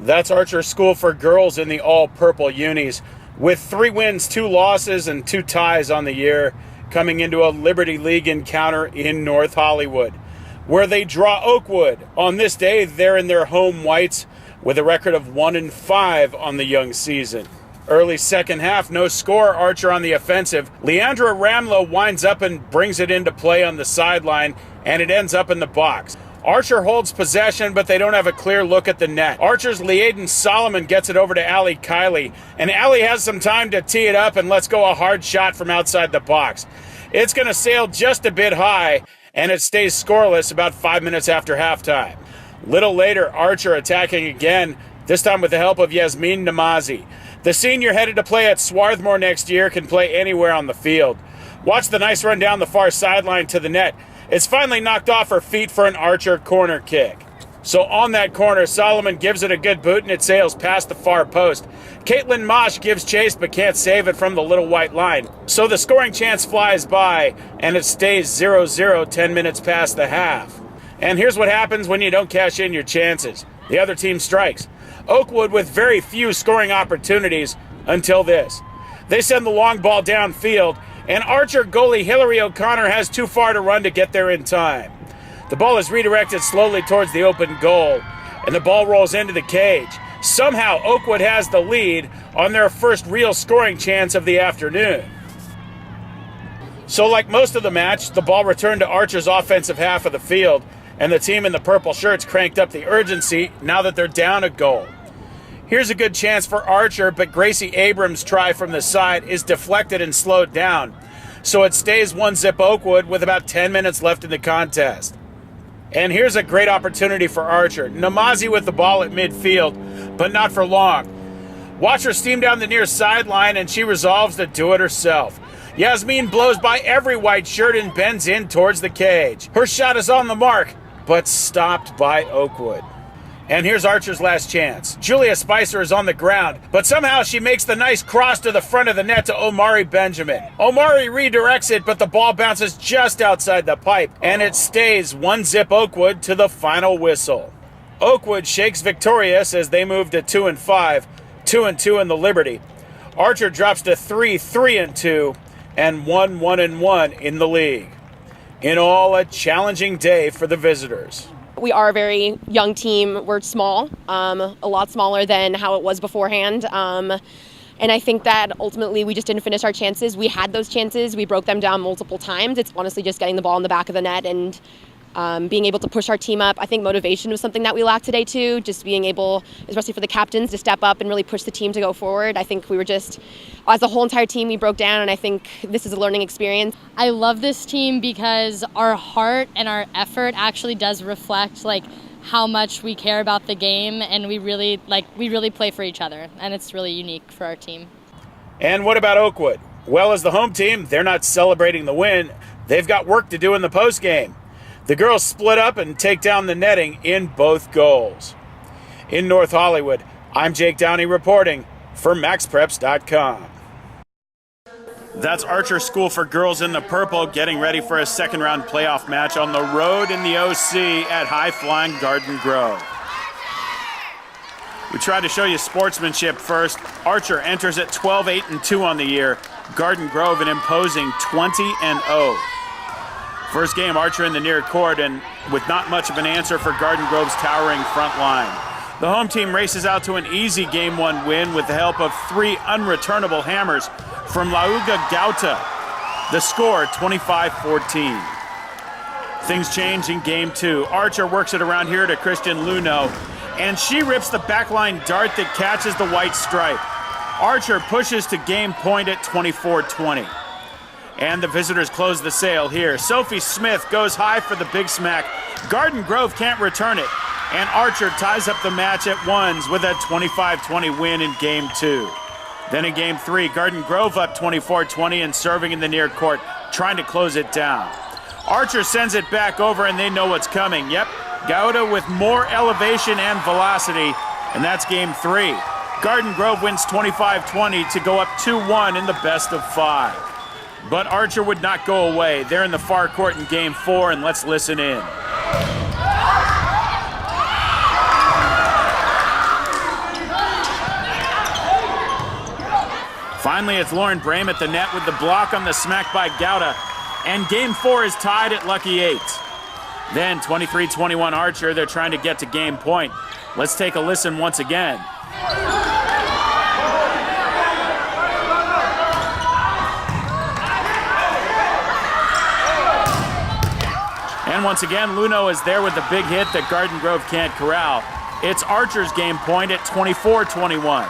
That's Archer School for girls in the all-purple unis, with 3 wins, 2 losses, and 2 ties on the year, coming into a Liberty League encounter in North Hollywood, where they draw Oakwood. On this day, they're in their home whites with a record of 1-5 on the young season. Early second half, no score, Archer on the offensive. Leandra Ramlow winds up and brings it into play on the sideline, and it ends up in the box. Archer holds possession, but they don't have a clear look at the net. Archer's Leaden Solomon gets it over to Allie Kiley, and Allie has some time to tee it up and lets go a hard shot from outside the box. It's going to sail just a bit high, and it stays scoreless about 5 minutes after halftime. Little later, Archer attacking again, this time with the help of Yasmeen Namazie. The senior headed to play at Swarthmore next year can play anywhere on the field. Watch the nice run down the far sideline to the net. It's finally knocked off her feet for an Archer corner kick. So on that corner, Solomon gives it a good boot and it sails past the far post. Caitlin Mosh gives chase but can't save it from the little white line. So the scoring chance flies by and it stays 0-0 10 minutes past the half. And here's what happens when you don't cash in your chances. The other team strikes. Oakwood with very few scoring opportunities until this. They send the long ball downfield, and Archer goalie Hillary O'Connor has too far to run to get there in time. The ball is redirected slowly towards the open goal, and the ball rolls into the cage. Somehow, Oakwood has the lead on their first real scoring chance of the afternoon. So like most of the match, the ball returned to Archer's offensive half of the field, and the team in the purple shirts cranked up the urgency now that they're down a goal. Here's a good chance for Archer, but Gracie Abrams' try from the side is deflected and slowed down. So it stays 1-0 Oakwood with about 10 minutes left in the contest. And here's a great opportunity for Archer. Namazie with the ball at midfield, but not for long. Watch her steam down the near sideline, and she resolves to do it herself. Yasmeen blows by every white shirt and bends in towards the cage. Her shot is on the mark, but stopped by Oakwood. And here's Archer's last chance. Julia Spicer is on the ground, but somehow she makes the nice cross to the front of the net to Omari Benjamin. Omari redirects it, but the ball bounces just outside the pipe, and it stays 1-0 Oakwood to the final whistle. Oakwood shakes victorious as they move to 2-5, 2-2 in the Liberty. Archer drops to 3-2, and 1-1 in the league. In all, a challenging day for the visitors. We are a very young team. We're small, a lot smaller than how it was beforehand. And I think that ultimately we just didn't finish our chances. We had those chances. We broke them down multiple times. It's honestly just getting the ball in the back of the net and being able to push our team up. I think motivation was something that we lacked today too, just being able, especially for the captains, to step up and really push the team to go forward. I think we were just, as a whole entire team, we broke down, and I think this is a learning experience. I love this team because our heart and our effort actually does reflect how much we care about the game, and we really play for each other, and it's really unique for our team. And what about Oakwood? Well, as the home team, they're not celebrating the win. They've got work to do in the postgame. The girls split up and take down the netting in both goals. In North Hollywood, I'm Jake Downey reporting for MaxPreps.com. That's Archer School for girls in the purple getting ready for a second-round playoff match on the road in the OC at high-flying Garden Grove. We tried to show you sportsmanship first. Archer enters at 12-8-2 on the year. Garden Grove an imposing 20-0. First game, Archer in the near court, and with not much of an answer for Garden Grove's towering front line. The home team races out to an easy Game 1 win with the help of 3 unreturnable hammers from Lauga Gauta. The score, 25-14. Things change in Game 2. Archer works it around here to Christian Luno, and she rips the backline dart that catches the white stripe. Archer pushes to game point at 24-20. And the visitors close the sale here. Sophie Smith goes high for the big smack. Garden Grove can't return it. And Archer ties up the match at ones with a 25-20 win in Game 2. Then in Game 3, Garden Grove up 24-20 and serving in the near court, trying to close it down. Archer sends it back over, and they know what's coming. Yep, Gauda with more elevation and velocity, and that's Game 3. Garden Grove wins 25-20 to go up 2-1 in the best of 5. But Archer would not go away. They're in the far court in Game 4, and let's listen in. Finally, it's Lauren Brame at the net with the block on the smack by Gouda, and Game 4 is tied at lucky 8. Then 23-21 Archer, they're trying to get to game point. Let's take a listen once again. And once again, Luno is there with the big hit that Garden Grove can't corral. It's Archer's game point at 24-21.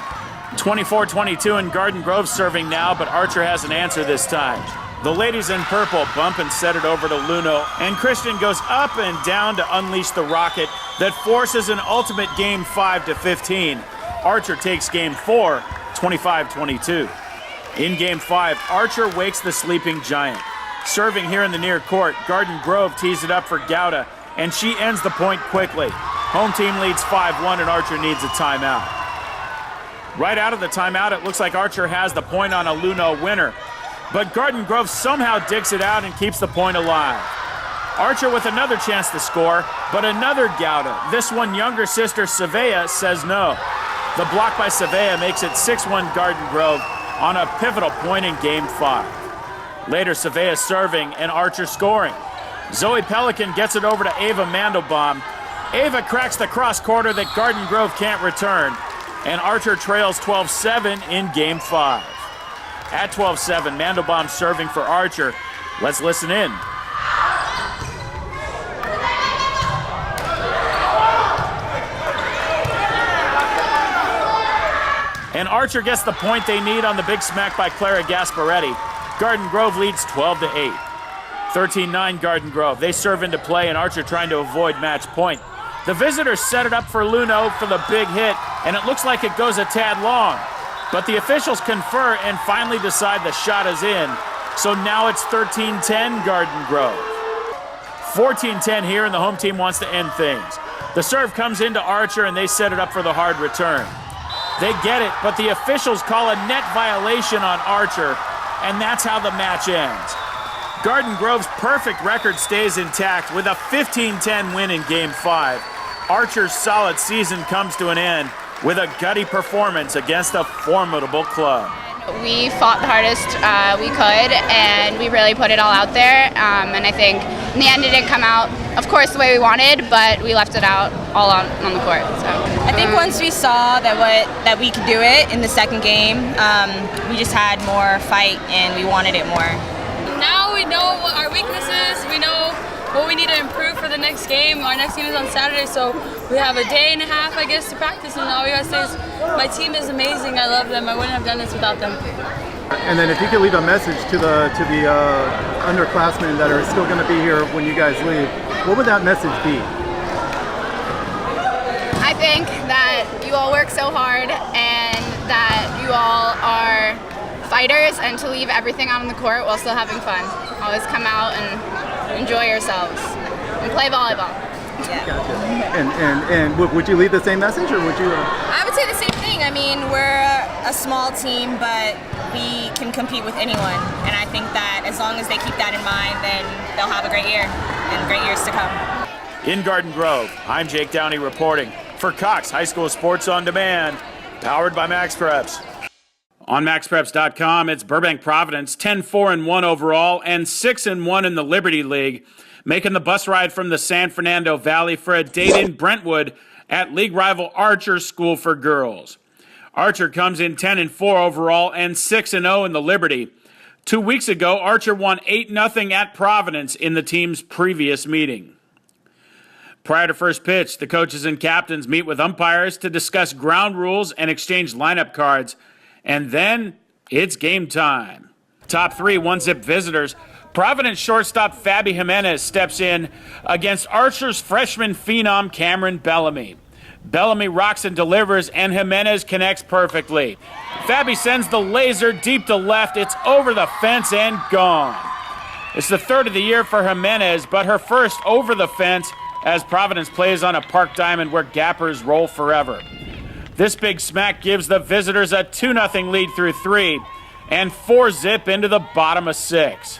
24-22 and Garden Grove serving now, but Archer has an answer this time. The ladies in purple bump and set it over to Luno, and Christian goes up and down to unleash the rocket that forces an ultimate game 5 to 15. Archer takes game 4, 25-22. In game 5, Archer wakes the sleeping giant. Serving here in the near court, Garden Grove tees it up for Gouda, and she ends the point quickly. Home team leads 5-1, and Archer needs a timeout. Right out of the timeout, it looks like Archer has the point on a Luno winner. But Garden Grove somehow digs it out and keeps the point alive. Archer with another chance to score, but another Gouda. This one, younger sister Savea says no. The block by Savea makes it 6-1 Garden Grove on a pivotal point in Game 5. Later, Savea serving and Archer scoring. Zoe Pelican gets it over to Ava Mandelbaum. Ava cracks the cross quarter that Garden Grove can't return, and Archer trails 12-7 in Game 5. At 12-7, Mandelbaum serving for Archer. Let's listen in. And Archer gets the point they need on the big smack by Clara Gasparetti. Garden Grove leads 12-8. 13-9 Garden Grove. They serve into play, and Archer trying to avoid match point. The visitors set it up for Luno for the big hit, and it looks like it goes a tad long. But the officials confer and finally decide the shot is in. So now it's 13-10 Garden Grove. 14-10 here, and the home team wants to end things. The serve comes into Archer, and they set it up for the hard return. They get it, but the officials call a net violation on Archer, and that's how the match ends. Garden Grove's perfect record stays intact with a 15-10 win in Game 5. Archer's solid season comes to an end with a gutty performance against a formidable club. We fought the hardest we could, and we really put it all out there. And I think in the end it didn't come out, of course, the way we wanted, but we left it out all on the court. So I think once we saw that we could do it in the second game, we just had more fight and we wanted it more. Now we know what our weaknesses, we know what we need to improve for the next game. Our next game is on Saturday, so we have a day and a half, I guess, to practice, and all we gotta say is my team is amazing. I love them. I wouldn't have done this without them. And then if you could leave a message to the underclassmen that are still going to be here when you guys leave, what would that message be? I think that you all work so hard and that you all are fighters, and to leave everything out on the court while still having fun. Always come out and enjoy yourselves and play volleyball. Yeah. Gotcha. And would you leave the same message, or would you? I would say the same thing. I mean, we're a small team, but we can compete with anyone. And I think that as long as they keep that in mind, then they'll have a great year and great years to come. In Garden Grove, I'm Jake Downey reporting for Cox High School Sports on Demand, powered by Max Preps. On MaxPreps.com, it's Burbank-Providence, 10-4-1 overall and 6-1 in the Liberty League, making the bus ride from the San Fernando Valley for a date in Brentwood at league rival Archer School for Girls. Archer comes in 10-4 overall and 6-0 in the Liberty. 2 weeks ago, Archer won 8-0 at Providence in the team's previous meeting. Prior to first pitch, the coaches and captains meet with umpires to discuss ground rules and exchange lineup cards. And then it's game time. Top 3 one-zip visitors. Providence shortstop Fabi Jimenez steps in against Archer's freshman phenom Cameron Bellamy. Bellamy rocks and delivers, and Jimenez connects perfectly. Fabi sends the laser deep to left. It's over the fence and gone. It's the third of the year for Jimenez, but her first over the fence as Providence plays on a park diamond where gappers roll forever. This big smack gives the visitors a 2-0 lead through 3 and 4-zip into the bottom of 6.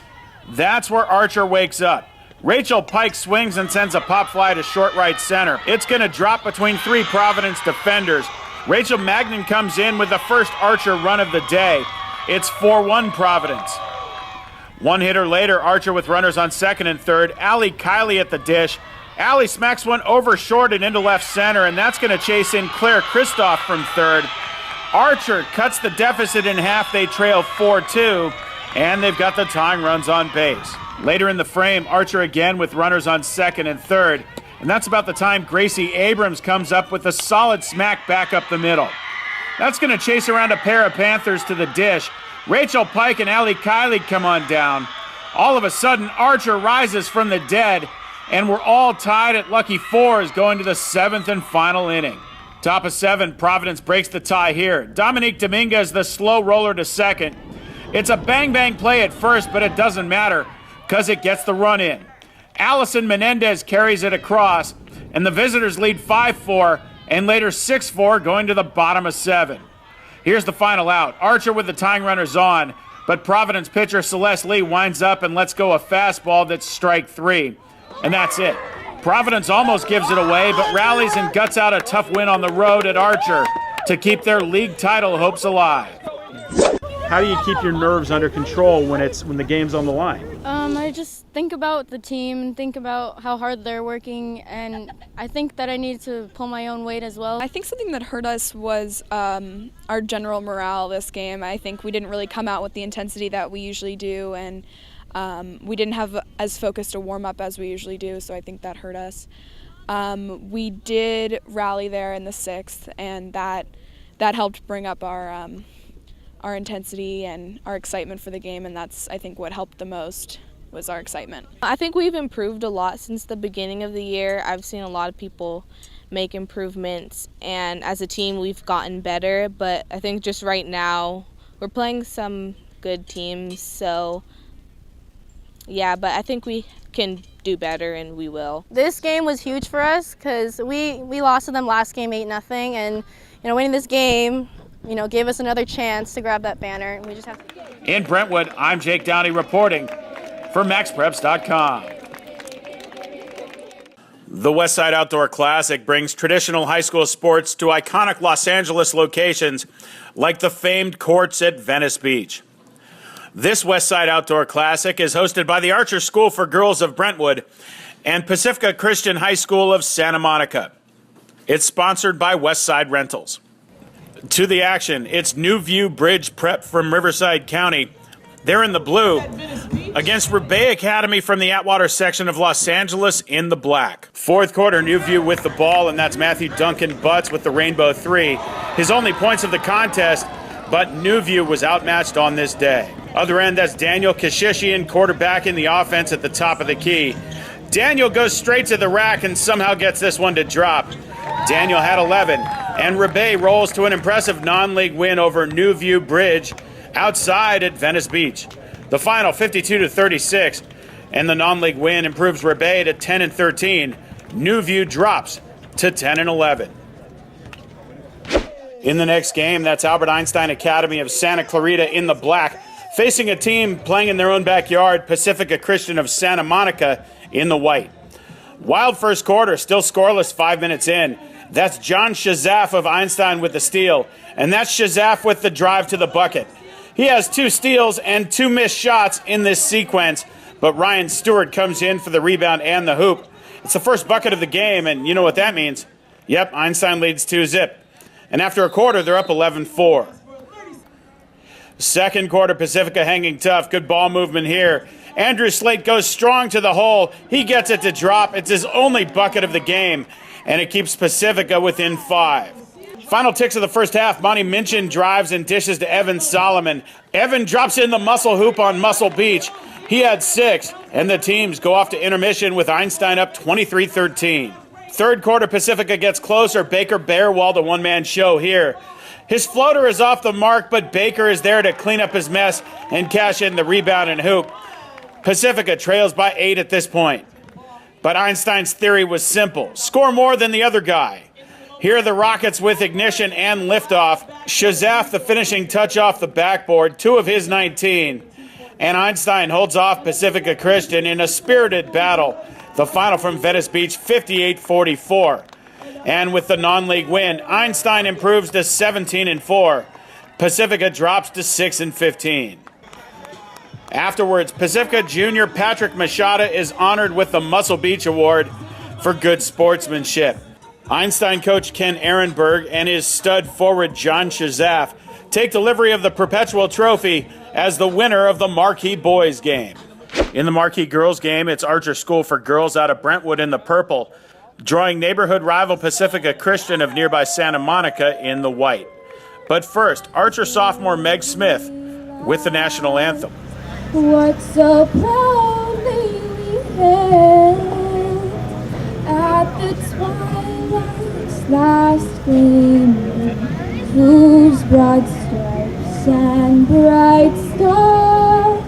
That's where Archer wakes up. Rachel Pike swings and sends a pop fly to short right center. It's going to drop between 3 Providence defenders. Rachel Magnan comes in with the first Archer run of the day. It's 4-1 Providence. One hitter later, Archer with runners on second and third. Allie Kiley at the dish. Allie smacks one over short and into left center, and that's going to chase in Claire Christoph from third. Archer cuts the deficit in half. They trail 4-2, and they've got the tying runs on base. Later in the frame, Archer again with runners on second and third, and that's about the time Gracie Abrams comes up with a solid smack back up the middle. That's going to chase around a pair of Panthers to the dish. Rachel Pike and Allie Kiley come on down. All of a sudden, Archer rises from the dead, and we're all tied at lucky fours going to the seventh and final inning. Top of seven, Providence breaks the tie here. Dominique Dominguez, the slow roller to second. It's a bang-bang play at first, but it doesn't matter because it gets the run in. Allison Menendez carries it across, and the visitors lead 5-4, and later 6-4 going to the bottom of seven. Here's the final out. Archer with the tying runners on, but Providence pitcher Celeste Lee winds up and lets go a fastball that's strike three. And that's it. Providence almost gives it away, but rallies and guts out a tough win on the road at Archer to keep their league title hopes alive. How do you keep your nerves under control when the game's on the line? I just think about the team and think about how hard they're working, and I think that I need to pull my own weight as well. I think something that hurt us was our general morale this game. I think we didn't really come out with the intensity that we usually do, and we didn't have as focused a warm-up as we usually do, so I think that hurt us. We did rally there in the sixth, and that helped bring up our intensity and our excitement for the game, and that's, I think, what helped the most was our excitement. I think we've improved a lot since the beginning of the year. I've seen a lot of people make improvements, and as a team we've gotten better, but I think just right now we're playing some good teams, so yeah, but I think we can do better, and we will. This game was huge for us because we lost to them last game 8-0, and winning this game gave us another chance to grab that banner, and we just have to. In Brentwood, I'm Jake Downey reporting for MaxPreps.com. The Westside Outdoor Classic brings traditional high school sports to iconic Los Angeles locations like the famed courts at Venice Beach. This Westside Outdoor Classic is hosted by the Archer School for Girls of Brentwood and Pacifica Christian High School of Santa Monica. It's sponsored by Westside Rentals. To the action, it's New View Bridge Prep from Riverside County. They're in the blue against Rebay Academy from the Atwater section of Los Angeles in the black. Fourth quarter, New View with the ball, and that's Matthew Duncan Butts with the Rainbow Three. His only points of the contest, but New View was outmatched on this day. Other end, that's Daniel Kashishian, quarterback in the offense at the top of the key. Daniel goes straight to the rack and somehow gets this one to drop. Daniel had 11, and Rebay rolls to an impressive non-league win over New View Bridge outside at Venice Beach. The final 52-36, and the non-league win improves Rebay to 10-13. New View drops to 10-11. In the next game, that's Albert Einstein Academy of Santa Clarita in the black, facing a team playing in their own backyard, Pacifica Christian of Santa Monica in the white. Wild first quarter, still scoreless 5 minutes in. That's John Shazaf of Einstein with the steal, and that's Shazaf with the drive to the bucket. He has 2 steals and 2 missed shots in this sequence, but Ryan Stewart comes in for the rebound and the hoop. It's the first bucket of the game, and you know what that means. Yep, Einstein leads 2-0. And after a quarter, they're up 11-4. Second quarter, Pacifica hanging tough. Good ball movement here. Andrew Slate goes strong to the hole. He gets it to drop. It's his only bucket of the game, and it keeps Pacifica within 5. Final ticks of the first half, Monty Minchin drives and dishes to Evan Solomon. Evan drops in the muscle hoop on Muscle Beach. He had 6, and the teams go off to intermission with Einstein up 23-13. Third quarter, Pacifica gets closer. Baker Bearwald, a one-man show here. His floater is off the mark, but Baker is there to clean up his mess and cash in the rebound and hoop. Pacifica trails by 8 at this point. But Einstein's theory was simple. Score more than the other guy. Here are the Rockets with ignition and liftoff. Shazaf, the finishing touch off the backboard, 2 of his 19. And Einstein holds off Pacifica Christian in a spirited battle. The final from Venice Beach, 58-44. And with the non-league win, Einstein improves to 17-4. Pacifica drops to 6-15. Afterwards, Pacifica junior Patrick Machada is honored with the Muscle Beach Award for good sportsmanship. Einstein coach Ken Ehrenberg and his stud forward John Shazaf take delivery of the Perpetual Trophy as the winner of the Marquee Boys game. In the Marquee Girls game, it's Archer School for Girls out of Brentwood in the purple, drawing neighborhood rival Pacifica Christian of nearby Santa Monica in the white. But first, Archer sophomore Meg Smith with the national anthem. What so proudly we hailed at the twilight's last gleaming, whose broad stripes and bright stars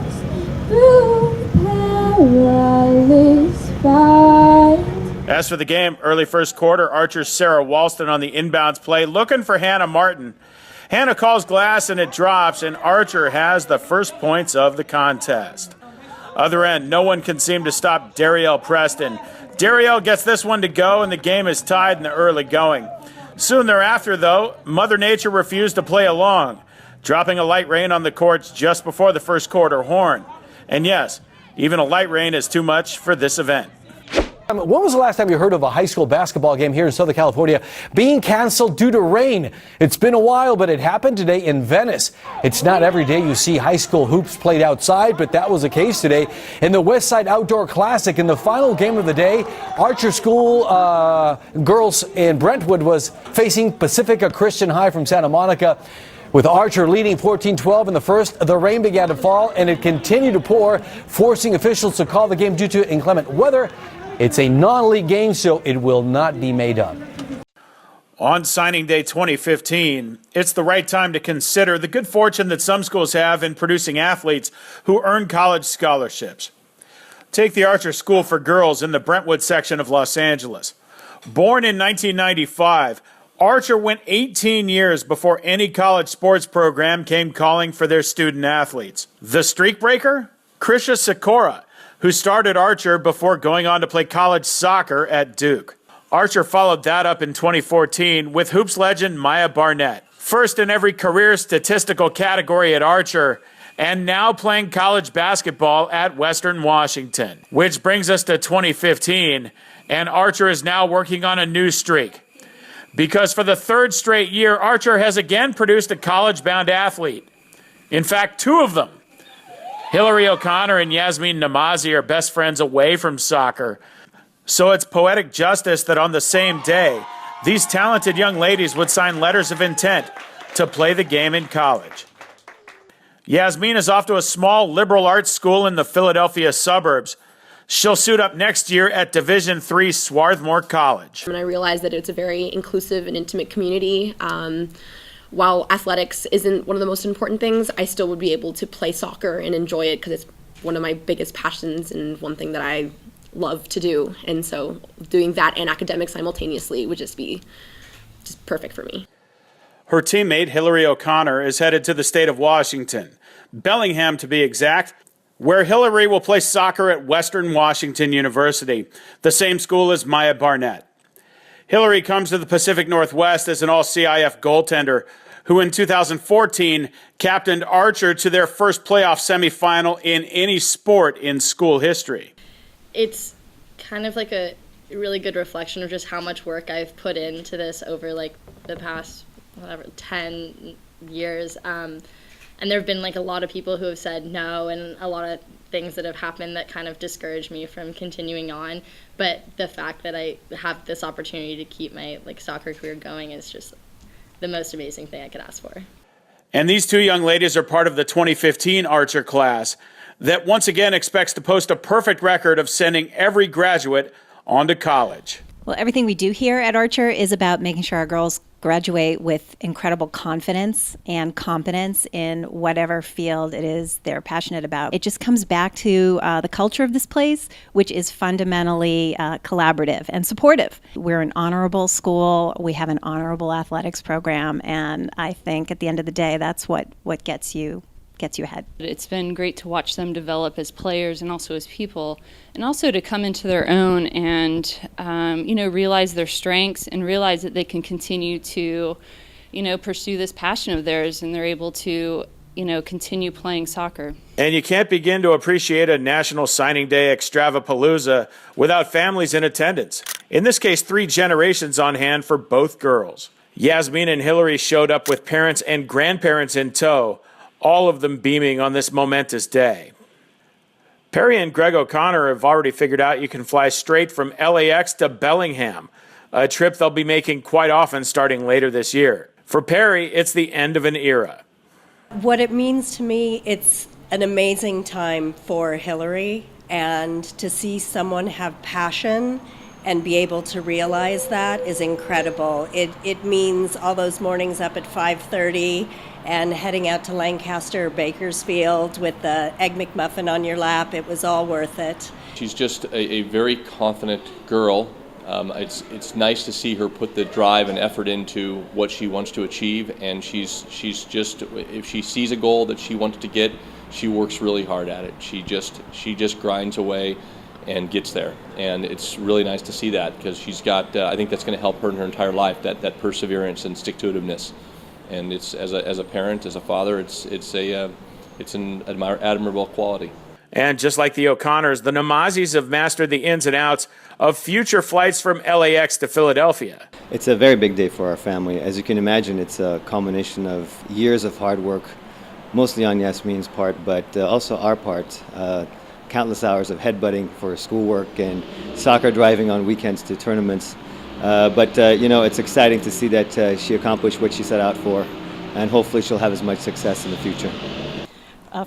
through perilous fight. As for the game, early first quarter, Archer's Sarah Walston on the inbounds play, looking for Hannah Martin. Hannah calls glass and it drops, and Archer has the first points of the contest. Other end, no one can seem to stop Darielle Preston. Darielle gets this one to go, and the game is tied in the early going. Soon thereafter, though, Mother Nature refused to play along, dropping a light rain on the courts just before the first quarter horn. And yes, even a light rain is too much for this event. When was the last time you heard of a high school basketball game here in Southern California being canceled due to rain? It's been a while, but it happened today in Venice. It's not every day you see high school hoops played outside, but that was the case today in the West Side Outdoor Classic. In the final game of the day, Archer School girls in Brentwood was facing Pacifica Christian High from Santa Monica. With Archer leading 14-12 in the first, the rain began to fall and it continued to pour, forcing officials to call the game due to inclement weather. It's a non-league game, so it will not be made up. On signing day 2015, it's the right time to consider the good fortune that some schools have in producing athletes who earn college scholarships. Take the Archer School for Girls in the Brentwood section of Los Angeles. Born in 1995, Archer went 18 years before any college sports program came calling for their student athletes. The streak breaker? Krisha Sikora, who started Archer before going on to play college soccer at Duke. Archer followed that up in 2014 with hoops legend Maya Barnett, first in every career statistical category at Archer, and now playing college basketball at Western Washington. Which brings us to 2015, and Archer is now working on a new streak. Because for the third straight year, Archer has again produced a college-bound athlete. In fact, two of them. Hillary O'Connor and Yasmeen Namazie are best friends away from soccer. So it's poetic justice that on the same day, these talented young ladies would sign letters of intent to play the game in college. Yasmeen is off to a small liberal arts school in the Philadelphia suburbs. She'll suit up next year at Division III Swarthmore College. And I realized that it's a very inclusive and intimate community. While athletics isn't one of the most important things, I still would be able to play soccer and enjoy it because it's one of my biggest passions and one thing that I love to do. And so doing that and academics simultaneously would just be perfect for me. Her teammate, Hillary O'Connor, is headed to the state of Washington, Bellingham to be exact, where Hillary will play soccer at Western Washington University, the same school as Maya Barnett. Hillary comes to the Pacific Northwest as an all-CIF goaltender, who in 2014 captained Archer to their first playoff semifinal in any sport in school history. It's kind of like a really good reflection of just how much work I've put into this over like the past 10 years. And there have been like a lot of people who have said no, and a lot of things that have happened that kind of discouraged me from continuing on. But the fact that I have this opportunity to keep my soccer career going is just the most amazing thing I could ask for. And these two young ladies are part of the 2015 Archer class that once again expects to post a perfect record of sending every graduate on to college. Well, everything we do here at Archer is about making sure our girls graduate with incredible confidence and competence in whatever field it is they're passionate about. It just comes back to the culture of this place, which is fundamentally collaborative and supportive. We're an honorable school. We have an honorable athletics program, and I think at the end of the day, that's what gets you ahead. It's been great to watch them develop as players and also as people, and also to come into their own and realize their strengths and realize that they can continue to pursue this passion of theirs, and they're able to, continue playing soccer. And you can't begin to appreciate a National Signing Day extravapalooza without families in attendance. In this case, 3 generations on hand for both girls. Yasmeen and Hillary showed up with parents and grandparents in tow, all of them beaming on this momentous day. Perry and Greg O'Connor have already figured out you can fly straight from LAX to Bellingham, a trip they'll be making quite often starting later this year. For Perry, it's the end of an era. What it means to me, it's an amazing time for Hillary, and to see someone have passion and be able to realize that is incredible. It means all those mornings up at 5:30 and heading out to Lancaster or Bakersfield with the Egg McMuffin on your lap. It was all worth it. She's just a very confident girl. It's nice to see her put the drive and effort into what she wants to achieve, and she's just, if she sees a goal that she wants to get, she works really hard at it. She just grinds away and gets there, and it's really nice to see that, because she's got, I think that's going to help her in her entire life, that perseverance and stick-to-itiveness. And it's, as a parent, as a father, it's an admirable quality. And just like the O'Connors, the Namazies have mastered the ins and outs of future flights from LAX to Philadelphia. It's a very big day for our family. As you can imagine, it's a culmination of years of hard work, mostly on Yasmeen's part, but also our part. Countless hours of headbutting for schoolwork and soccer driving on weekends to tournaments. But it's exciting to see that she accomplished what she set out for, and hopefully she'll have as much success in the future.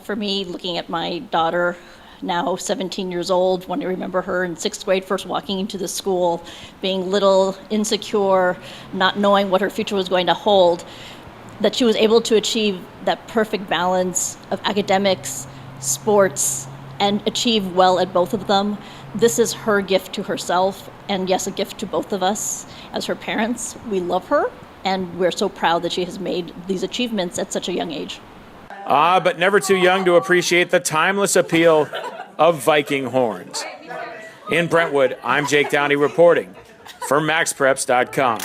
For me, looking at my daughter, now 17 years old, when I remember her in 6th grade first walking into the school, being little, insecure, not knowing what her future was going to hold, that she was able to achieve that perfect balance of academics, sports, and achieve well at both of them. This is her gift to herself, and yes, a gift to both of us as her parents. We love her, and we're so proud that she has made these achievements at such a young age. But never too young to appreciate the timeless appeal of Viking horns. In Brentwood, I'm Jake Downey reporting for MaxPreps.com.